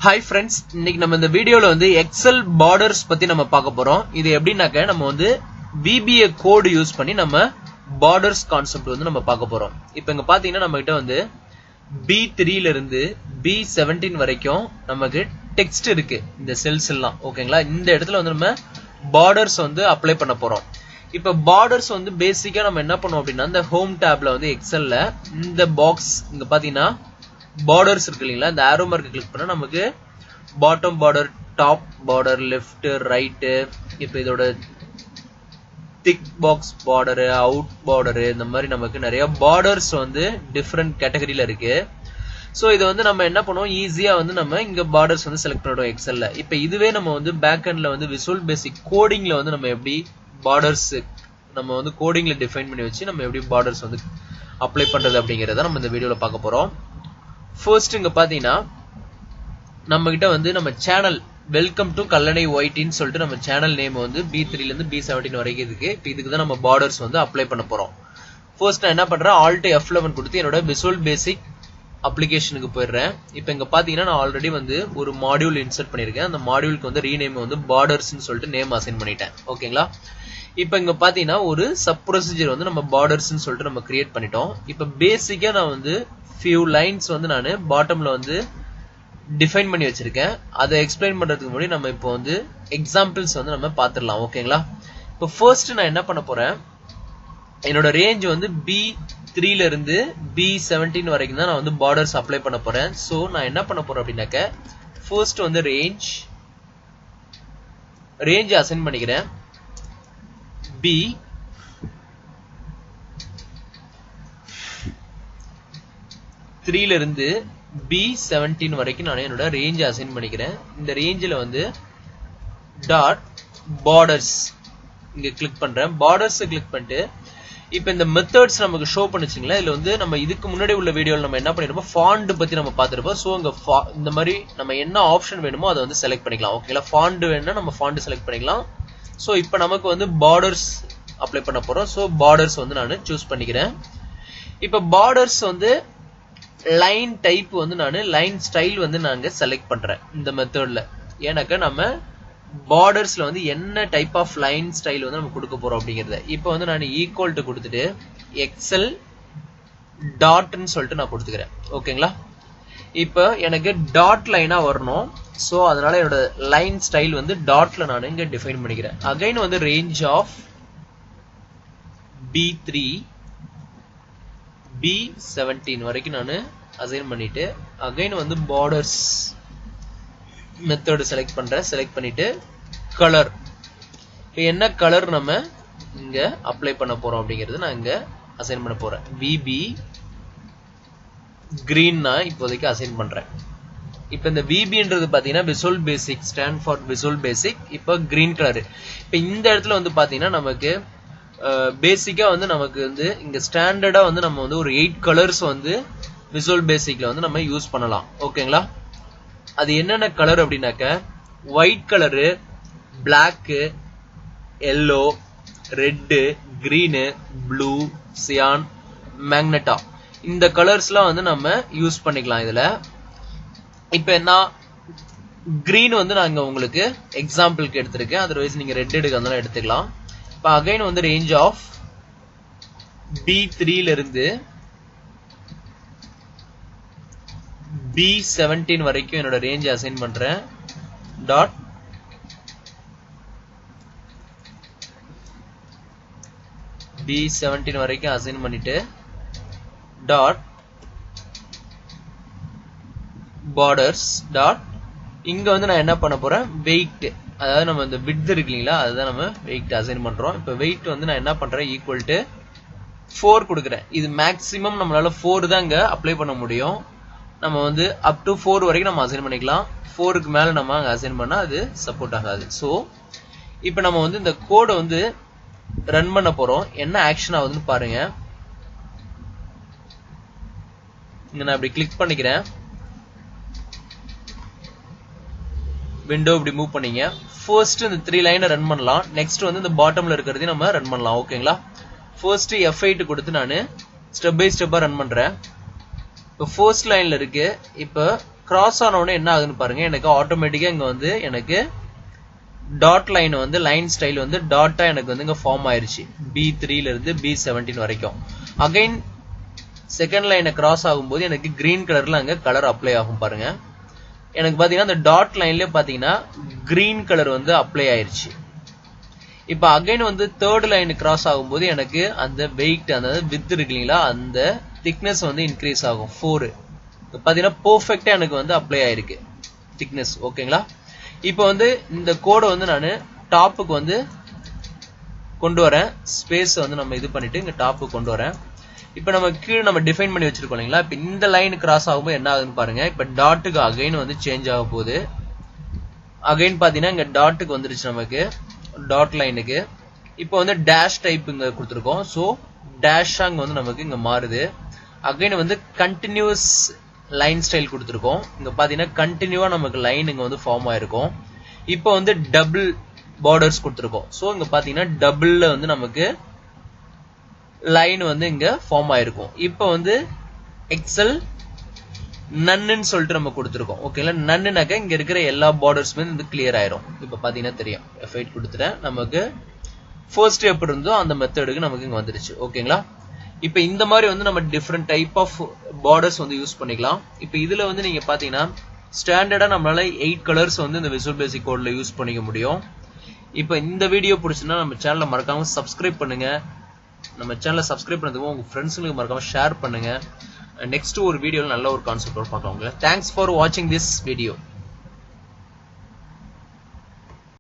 Hi friends, இன்னைக்கு நம்ம இந்த வீடியோல வந்து Excel borders பத்தி நம்ம பார்க்க போறோம். இது எப்படின்னாக்க நம்ம வந்து VBA கோட் யூஸ் பண்ணி நம்ம borders கான்செப்ட் வந்து நம்ம பார்க்க போறோம். இப்போ இங்க பாத்தீங்கன்னா நம்ம கிட்ட வந்து B3 ல இருந்து B17 வரைக்கும் நமக்கு டெக்ஸ்ட் இருக்கு. இந்த செல்ஸ் எல்லாம் ஓகேங்களா? இந்த இடத்துல வந்து நம்ம borders வந்து அப்ளை பண்ண போறோம். இப்போ borders வந்து பேசிக்கா நம்ம என்ன பண்ணுவோம் அப்படின்னா இந்த ஹோம் டாப்ல வந்து எக்ஸல்ல இந்த பாக்ஸ் இங்க பாத்தீங்கன்னா borders இருக்கு இல்லீங்களா, இந்த arrow mark கிளிக் பண்ணா நமக்கு bottom border, top border, left, right, இப்போ இதோட thick box border, out border இந்த மாதிரி நமக்கு நிறைய borders வந்து different கேட்டகரியில இருக்கு. சோ இது வந்து நம்ம என்ன பண்ணுவோம், ஈஸியா வந்து நம்ம இங்க borders வந்து செலக்ட் பண்ணிடுவோம் எக்ஸல்ல. இப்போ இதுவே நம்ம வந்து பேக் எண்ட்ல வந்து விசுவல் பேசிக் கோடிங்ல வந்து நம்ம எப்படி borders நம்ம வந்து கோடிங்ல டிஃபைன் பண்ணி வச்சு நம்ம எப்படி borders வந்து அப்ளை பண்றது அப்படிங்கறத நம்ம இந்த வீடியோல பார்க்க போறோம். ஃபர்ஸ்ட் இங்க பாத்தீங்கன்னா நம்ம கிட்ட வந்து நம்ம சேனல் வெல்கம் டு கல்லணை ஒயிட்டின்னு சொல்லிட்டு நம்ம சேனல் நேம் வந்து B3 ல இருந்து B17 வரைக்கும் இருக்கு. இப்போ இதுக்கு தான் நம்ம பார்டர்ஸ் வந்து அப்ளை பண்ண போறோம். ஃபர்ஸ்ட் நான் என்ன பண்றேன், Alt F11 கொடுத்து என்னோட விசுவல் பேசிக் அப்ளிகேஷனுக்கு போயிடுறேன். இப்போ இங்க பாத்தீங்கன்னா நான் ஆல்ரெடி வந்து ஒரு மாடியூல் இன்சர்ட் பண்ணிருக்கேன். அந்த மாடியூலுக்கு வந்து ரீநேம் வந்து பார்டர்ஸ்னு சொல்லிட்டு நேம் அசைன் பண்ணிட்டேன். ஓகேங்களா? இப்போ இங்க பாத்தீங்கன்னா ஒரு சப் ப்ரொசீஜர் வந்து நம்ம பார்டர்ஸ்னு சொல்லிட்டு நம்ம கிரியேட் பண்ணிட்டோம். இப்போ பேசிக்கா நான் வந்து few lines வந்து நான் பாட்டம்ல வந்து டிஃபைன் பண்ணி வச்சிருக்கேன். அதை எக்ஸ்பிளைன் பண்றதுக்கு முன்னாடி நம்ம இப்போ வந்து எக்ஸாம்பிள்ஸ் வந்து நம்ம பாத்துடலாம். ஓகேங்களா? இப்போ ஃபர்ஸ்ட் நான் என்ன பண்ண போறேன், என்னோட ரேஞ்ச் வந்து B3 ல இருந்து B17 வரைக்கும் தான் நான் வந்து பார்டர்ஸ் அப்ளை பண்ண போறேன். சோ நான் என்ன பண்ண போறேன் அப்படின்னாக்க ஃபர்ஸ்ட் வந்து ரேஞ்ச் அசைன் பண்ணிக்கிறேன். B3 ல இருந்து B17 வரைக்கும் நான் என்னோட ரேஞ்ச் அசைன் பண்ணிக்கிறேன். இந்த ரேஞ்சில வந்து டாட் பார்டர்ஸ் இங்க கிளிக் பண்றேன். பார்டர்ஸ் கிளிக் பண்ணிட்டு இப்போ இந்த மெத்தட்ஸ் நமக்கு ஷோ பண்ணுச்சுங்களா, இதுல வந்து நம்ம இதுக்கு முன்னாடி உள்ள வீடியோல நம்ம என்ன பண்ணிருப்போம், ஃபாண்ட் பத்தி நம்ம பார்த்திருப்போம். சோ இங்க இந்த மாதிரி நம்ம என்ன ஆப்ஷன் வேணுமோ அதை வந்து செலக்ட் பண்ணிக்கலாம். ஓகேங்களா? ஃபாண்ட் வேணும்னா நம்ம ஃபாண்ட் செலக்ட் பண்ணிக்கலாம். சோ இப்போ நமக்கு வந்து பார்டர்ஸ் அப்ளை பண்ண போறோம். சோ பார்டர்ஸ் வந்து நான் சூஸ் பண்ணிக்கிறேன். இப்போ பார்டர்ஸ் வந்து லைன் டைப் வந்து நான் லைன் ஸ்டைல் வந்து நாங்க செலக்ட் பண்றேன் இந்த மெத்தட்ல. ஏன்னாக்க நம்ம பார்டர்ஸ்ல வந்து என்ன டைப் ஆஃப் லைன் ஸ்டைல் வந்து நம்ம கொடுக்க போறோம் அப்படிங்கறத. இப்போ வந்து நான் ஈக்குவல் டு கொடுத்துட்டு எக்ஸல் டாட்னு சொல்லிட்டு நான் கொடுத்துக்கிறேன். ஓகேங்களா? இப்போ எனக்கு டாட் லைனா வரணும். சோ அதனால என்னோட லைன் ஸ்டைல் வந்து டாட்ல நான் இங்க டிஃபைன் பண்ணிக்கிறேன். அகைன் வந்து ரேஞ்ச் ஆஃப் B3 B17 வரைக்கும் நான் அசைன் பண்ணிட்டு அகைன் வந்து பார்டர்ஸ் மெத்தட் செலக்ட் பண்றேன். செலக்ட் பண்ணிட்டு கலர், இப்போ என்ன கலர் நம்ம இங்க அப்ளை பண்ண போறோம் அப்படிங்கிறது நான் இங்க அசைன் பண்ண போறேன். VB green நான் இப்போதைக்கு அசைன் பண்றேன். இப்போ இந்த VBன்றது பாத்தீங்கன்னா visual basic, stand for visual basic. இப்போ கிரீன் கலர். இப்போ இந்த இடத்துல வந்து பாத்தீங்கன்னா நமக்கு பேசிக்கா வந்து நமக்கு வந்து இங்க ஸ்டாண்டர்டா வந்து நம்ம வந்து ஒரு 8 கலர்ஸ் வந்து விசுவல் பேசிக்ல வந்து நம்ம யூஸ் பண்ணலாம். ஓகேங்களா? அது என்னென்ன கலர் அப்படின்னாக்க white colour, black, yellow, red, green, blue, cyan, magenta, இந்த கலர்ஸ்லாம் வந்து நம்ம யூஸ் பண்ணிக்கலாம் இதுல. இப்ப நான் கிரீன் வந்து நான் இங்க உங்களுக்கு எக்ஸாம்பிளுக்கு எடுத்திருக்கேன். அதர்வைஸ் நீங்க ரெட் எடுக்கிறதுனால எடுத்துக்கலாம். இப்போ அகைன் வந்து ரேஞ்ச் ஆஃப் B3 ல இருந்து B17 வரைக்கும் என்னோட ரேஞ்ச் அசைன் பண்றேன். டாட் B17 வரைக்கும் அசைன் பண்ணிட்டு டாட் பார்டர்ஸ் டாட் இங்க வந்து நான் என்ன பண்ண போறேன், வெயிட், அதாவது நம்ம இந்த விட்த் இருக்கு இல்லீங்களா, அதுதான் நம்ம வெயிட் அசைன் பண்றோம். இப்போ வெயிட் வந்து நான் என்ன பண்றேன், ஈக்குவல் டு 4 கொடுக்குறேன். இது மேக்ஸிமம் நம்மளால 4 தான் இங்க அப்ளை பண்ண முடியும். நம்ம வந்து அப் டு 4 வரைக்கும் நம்ம அசைன் பண்ணிக்கலாம். 4க்கு மேல நம்ம அங்க அசைன் பண்ணா அது சப்போர்ட் ஆகாது. சோ இப்போ நம்ம வந்து இந்த கோடை வந்து ரன் பண்ண போறோம். என்ன ஆக்ஷன் ஆகுதுன்னு பாருங்க. இங்க நான் இப்படி கிளிக் பண்ணிக்கிறேன். விண்டோ இப்படி மூவ் பண்ணீங்க. ஃபர்ஸ்ட் இந்த 3 லைனை ரன் பண்ணலாம். நெக்ஸ்ட் வந்து இந்த பாட்டம்ல இருக்கிறதையும் நம்ம ரன் பண்ணலாம். ஓகேங்களா? ஃபர்ஸ்ட் F8 கொடுத்து நான் ஸ்டெப் பை ஸ்டெப்பா ரன் பண்றேன். இப்போ ஃபர்ஸ்ட் லைன்ல இருக்கு. இப்போ கிராஸ் ஆன உடனே என்ன ஆகுதுன்னு பாருங்க, எனக்கு ஆட்டோமேட்டிக்கா இங்க வந்து எனக்கு டாட் லைன் வந்து லைன் ஸ்டைல் வந்து டாட்டா எனக்கு வந்து இங்க ஃபார்ம் ஆயிருச்சு B3 ல இருந்து B17 வரைக்கும். அகைன் செகண்ட் லைனை கிராஸ் ஆகும்போது எனக்கு கிரீன் கலர்ல அங்க கலர் அப்ளை ஆகும் பாருங்க. எனக்கு பாத்தீங்கன்னா அந்த டாட் லைன்ல பாத்தீங்கன்னா கிரீன் கலர் வந்து அப்ளை ஆயிருச்சு. இப்ப அகைன் வந்து தேர்ட் லைன் கிராஸ் ஆகும்போது எனக்கு அந்த வெயிட் அந்த வித் இருக்கு இல்லைங்களா, அந்த திக்னஸ் வந்து இன்க்ரீஸ் ஆகும் 4. பாத்தீங்கன்னா பெர்ஃபெக்ட்டா எனக்கு வந்து அப்ளை ஆயிருக்கு திக்னஸ். ஓகேங்களா? இப்போ வந்து இந்த கோடை வந்து நான் டாப்புக்கு வந்து கொண்டு வரேன். ஸ்பேஸ் வந்து நம்ம இது பண்ணிட்டு இங்க டாப்புக்கு கொண்டு வரேன். இப்போ நம்ம கீழே நம்ம டிஃபைன் பண்ணி வச்சிருக்கோம் இல்லைங்களா, இப்போ இந்த லைன் கிராஸ் ஆகும்போது என்ன ஆகுதுன்னு பாருங்க. இப்போ டாட்டுக்கு அகைன் வந்து சேஞ்ச் ஆக போகுது. அகைன் பாத்தீங்கன்னா இங்க டாட்டுக்கு வந்துருச்சு நமக்கு, டாட் லைனுக்கு. இப்போ வந்து டேஷ் டைப் இங்க கொடுத்துருக்கோம். ஸோ டேஷ் அங்க வந்து நமக்கு இங்க மாறுது. அகைன் வந்து கண்டினியூஸ் லைன் ஸ்டைல் கொடுத்துருக்கோம். இங்க பாத்தீங்கன்னா கண்டினியூவா நமக்கு லைன் இங்க வந்து ஃபார்ம் ஆயிருக்கும். இப்போ வந்து டபுள் பார்டர்ஸ் கொடுத்துருக்கோம். ஸோ இங்க பாத்தீங்கன்னா டபுள்ல வந்து நமக்கு லைன் வந்து இங்க ஃபார்ம் ஆயிருக்கும். இப்போ வந்து எக்ஸல் நன்னு சொல்லிட்டு நம்ம கொடுத்துருக்கோம். ஓகேங்களா? நன்னுனாக்க இங்க இருக்கிற எல்லா பார்டர்ஸுமே வந்து கிளியர் ஆயிரும். இப்போ பாத்தீங்கன்னா தெரியும், F8 கொடுத்துட்டேன். நமக்கு ஃபர்ஸ்ட் எப்படி இருந்தோ அந்த மெத்தடுக்கு நமக்கு இங்க வந்துருச்சு. ஓகேங்களா? இப்போ இந்த மாதிரி வந்து நம்ம டிஃப்ரெண்ட் டைப் ஆஃப் பார்டர்ஸ் வந்து யூஸ் பண்ணிக்கலாம். இப்போ இதுல வந்து நீங்க பாத்தீங்கன்னா ஸ்டாண்டர்டா நம்மளால 8 கலர்ஸ் வந்து இந்த விசுவல் பேசிக் கோட்ல யூஸ் பண்ணிக்க முடியும். இப்போ இந்த வீடியோ பிடிச்சிருந்தா நம்ம சேனலை மறக்காம சப்ஸ்கிரைப் பண்ணுங்க. நம்ம சேனலை சப்ஸ்கிரைப் பண்ணதுக்கு உங்க ஃப்ரெண்ட்ஸுங்களுக்கு மறக்காம ஷேர் பண்ணுங்க. நெக்ஸ்ட் ஒரு வீடியோல நல்ல ஒரு கான்செப்டோட பார்க்கலாம். தேங்க்ஸ் ஃபார் வாட்சிங் திஸ் வீடியோ.